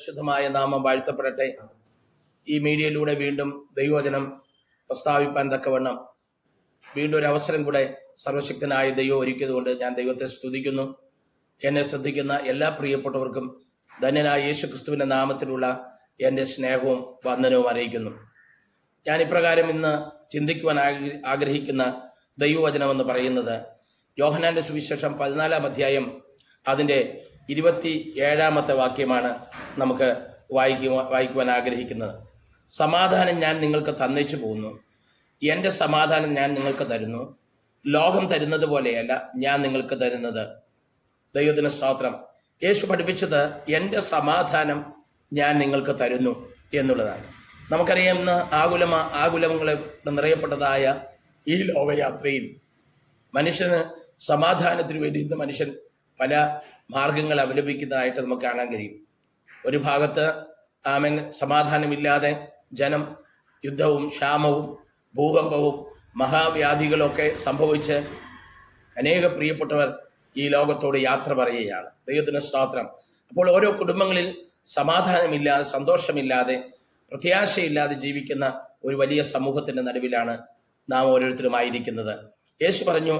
പരിശുദ്ധമായ നാമം വാഴ്ത്തപ്പെടട്ടെ. ഈ മീഡിയയിലൂടെ വീണ്ടും ദൈവവചനം പ്രസ്താവിപ്പാൻ തക്കവണ്ണം വീണ്ടും ഒരു അവസരം കൂടെ സർവശക്തനായ ദൈവം ഒരുക്കിയതുകൊണ്ട് ഞാൻ ദൈവത്തെ സ്തുതിക്കുന്നു. എന്നെ ശ്രദ്ധിക്കുന്ന എല്ലാ പ്രിയപ്പെട്ടവർക്കും ധന്യനായ യേശു ക്രിസ്തുവിൻ്റെ നാമത്തിലുള്ള എൻ്റെ സ്നേഹവും വന്ദനവും അറിയിക്കുന്നു. ഞാൻ ഇപ്രകാരം ഇന്ന് ചിന്തിക്കുവാൻ ആഗ്രഹിക്കുന്ന ദൈവവചനമെന്ന് പറയുന്നത് യോഹന്നാന്റെ സുവിശേഷം 14-ാം അധ്യായം അതിൻ്റെ 27-ാമത്തെ വാക്യമാണ് നമുക്ക് വായിക്കുവാൻ ആഗ്രഹിക്കുന്നത്. സമാധാനം ഞാൻ നിങ്ങൾക്ക് തന്നേച്ചു പോകുന്നു, എൻ്റെ സമാധാനം ഞാൻ നിങ്ങൾക്ക് തരുന്നു, ലോകം തരുന്നത് പോലെയല്ല ഞാൻ നിങ്ങൾക്ക് തരുന്നത്. ദൈവത്തിന് സ്തോത്രം. യേശു പഠിപ്പിച്ചത് എൻ്റെ സമാധാനം ഞാൻ നിങ്ങൾക്ക് തരുന്നു എന്നുള്ളതാണ്. നമുക്കറിയാം, ഇന്ന് ആകുലങ്ങളെ നിറയപ്പെട്ടതായ ഈ ലോകയാത്രയിൽ മനുഷ്യന് സമാധാനത്തിന് വേണ്ടി ഇന്ന് മനുഷ്യൻ പല മാർഗങ്ങൾ അവലംബിക്കുന്നതായിട്ട് നമുക്ക് കാണാൻ കഴിയും. ഒരു ഭാഗത്ത് സമാധാനമില്ലാതെ ജനം യുദ്ധവും ക്ഷാമവും ഭൂകമ്പവും മഹാവ്യാധികളൊക്കെ സംഭവിച്ച് അനേക പ്രിയപ്പെട്ടവർ ഈ ലോകത്തോട് യാത്ര പറയുകയാണ്. ദൈവത്തിന് സ്തോത്രം. അപ്പോൾ ഓരോ കുടുംബങ്ങളിൽ സമാധാനമില്ലാതെ, സന്തോഷമില്ലാതെ, പ്രത്യാശയില്ലാതെ ജീവിക്കുന്ന ഒരു വലിയ സമൂഹത്തിൻ്റെ നടുവിലാണ് നാം ഓരോരുത്തരുമായിരിക്കുന്നത്. യേശു പറഞ്ഞു,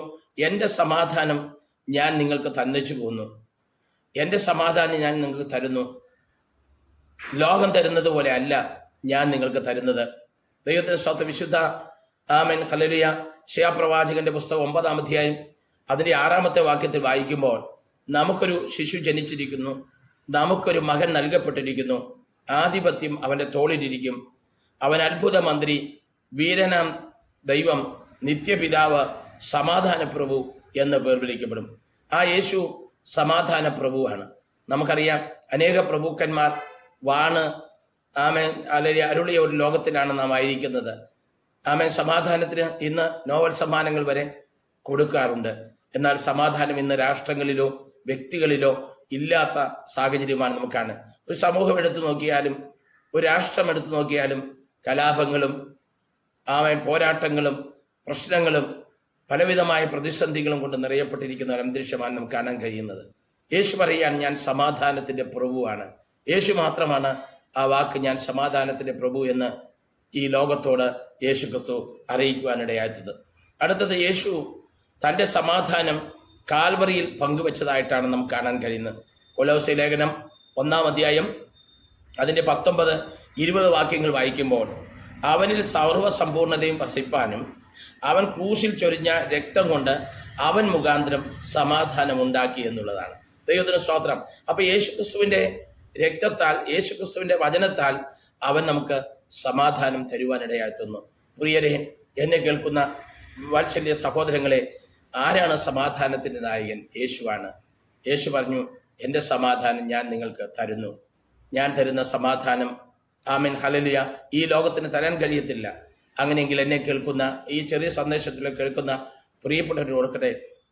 എൻ്റെ സമാധാനം ഞാൻ നിങ്ങൾക്ക് തന്നേച്ചു പോകുന്നു, എൻ്റെ സമാധാനം ഞാൻ നിങ്ങൾക്ക് തരുന്നു, ലോകം തരുന്നത് പോലെ അല്ല ഞാൻ നിങ്ങൾക്ക് തരുന്നത്. ദൈവത്തിന് സ്തോത്രം. വിശുദ്ധ ഹല്ലേലൂയ യെശയ്യാപ്രവാചകന്റെ പുസ്തകം 9-ാം അധ്യായം അതിൻ്റെ 6-ാമത്തെ വാക്യത്തിൽ വായിക്കുമ്പോൾ, നമുക്കൊരു ശിശു ജനിച്ചിരിക്കുന്നു, നമുക്കൊരു മകൻ നൽകപ്പെട്ടിരിക്കുന്നു, ആധിപത്യം അവൻ്റെ തോളിലിരിക്കും, അവൻ അത്ഭുത മന്ത്രി, വീരനാം ദൈവം, നിത്യപിതാവ്, സമാധാന പ്രഭു എന്ന് പേർ വിളിക്കപ്പെടും. ആ യേശു സമാധാന പ്രഭുവാണ്. നമുക്കറിയാം, അനേക പ്രഭുക്കന്മാർ വാണ് അരുളിയ ഒരു ലോകത്തിലാണ് നാം ആയിരിക്കുന്നത്. സമാധാനത്തിന് ഇന്ന് നോബൽ സമ്മാനങ്ങൾ വരെ കൊടുക്കാറുണ്ട്. എന്നാൽ സമാധാനം ഇന്ന് രാഷ്ട്രങ്ങളിലോ വ്യക്തികളിലോ ഇല്ലാത്ത സാഹചര്യമാണ് നമുക്കാണ്. ഒരു സമൂഹം എടുത്തു നോക്കിയാലും, ഒരു രാഷ്ട്രം എടുത്തു നോക്കിയാലും കലാപങ്ങളും പോരാട്ടങ്ങളും പ്രശ്നങ്ങളും പലവിധമായ പ്രതിസന്ധികളും കൊണ്ട് നിറയപ്പെട്ടിരിക്കുന്ന ഒരു അന്തരീക്ഷമാണ് നമുക്ക് കാണാൻ കഴിയുന്നത്. യേശു പറയാൻ, ഞാൻ സമാധാനത്തിൻ്റെ പ്രഭുവാണ്. യേശു മാത്രമാണ് ആ വാക്ക് ഞാൻ സമാധാനത്തിൻ്റെ പ്രഭു എന്ന് ഈ ലോകത്തോട് യേശു ക്രിസ്തു അറിയിക്കുവാനിടയായത്. അടുത്തത്, യേശു തൻ്റെ സമാധാനം കാൽവറിയിൽ പങ്കുവെച്ചതായിട്ടാണ് നമുക്ക് കാണാൻ കഴിയുന്നത്. കൊലോസ്യ ലേഖനം 1-ാം അധ്യായം അതിൻ്റെ 19-20 വാക്യങ്ങൾ വായിക്കുമ്പോൾ, അവനിൽ സർവ്വസമ്പൂർണതയും വസിപ്പാനും അവൻ ക്രൂശിൽ ചൊരിഞ്ഞ രക്തം കൊണ്ട് അവൻ മുഖാന്തരം സമാധാനം ഉണ്ടാക്കി എന്നുള്ളതാണ്. ദൈവത്തിന് സ്തോത്രം. അപ്പൊ യേശുക്രിസ്തുവിന്റെ രക്തത്താൽ, യേശുക്രിസ്തുവിന്റെ വചനത്താൽ അവൻ നമുക്ക് സമാധാനം തരുവാനിടയാക്കുന്നു. പ്രിയരെ, എന്നെ കേൾക്കുന്ന വാത്സല്യ സഹോദരങ്ങളെ, ആരാണ് സമാധാനത്തിന്റെ നായകൻ? യേശുവാണ്. യേശു പറഞ്ഞു, എൻ്റെ സമാധാനം ഞാൻ നിങ്ങൾക്ക് തരുന്നു. ഞാൻ തരുന്ന സമാധാനം ഹല്ലേലൂയ ഈ ലോകത്തിന് തരാൻ കഴിയത്തില്ല. അങ്ങനെയെങ്കിൽ എന്നെ കേൾക്കുന്ന ഈ ചെറിയ സന്ദേശത്തിൽ കേൾക്കുന്ന പ്രിയപ്പെട്ടവരോട്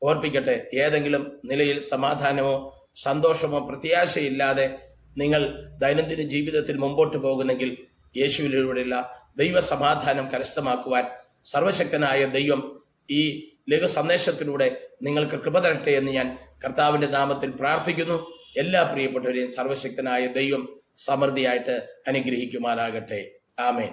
ഓർപ്പിക്കട്ടെ, ഏതെങ്കിലും നിലയിൽ സമാധാനമോ സന്തോഷമോ പ്രത്യാശയില്ലാതെ നിങ്ങൾ ദൈനംദിന ജീവിതത്തിൽ മുമ്പോട്ട് പോകുന്നെങ്കിൽ യേശുവിലൂടെയുള്ള ദൈവ സമാധാനം കരസ്ഥമാക്കുവാൻ സർവശക്തനായ ദൈവം ഈ ലഘു സന്ദേശത്തിലൂടെ നിങ്ങൾക്ക് കൃപ തരട്ടെ എന്ന് ഞാൻ കർത്താവിൻ്റെ നാമത്തിൽ പ്രാർത്ഥിക്കുന്നു. എല്ലാ പ്രിയപ്പെട്ടവരെയും സർവശക്തനായ ദൈവം സമൃദ്ധിയായിട്ട് അനുഗ്രഹിക്കുമാറാകട്ടെ. ആമേൻ.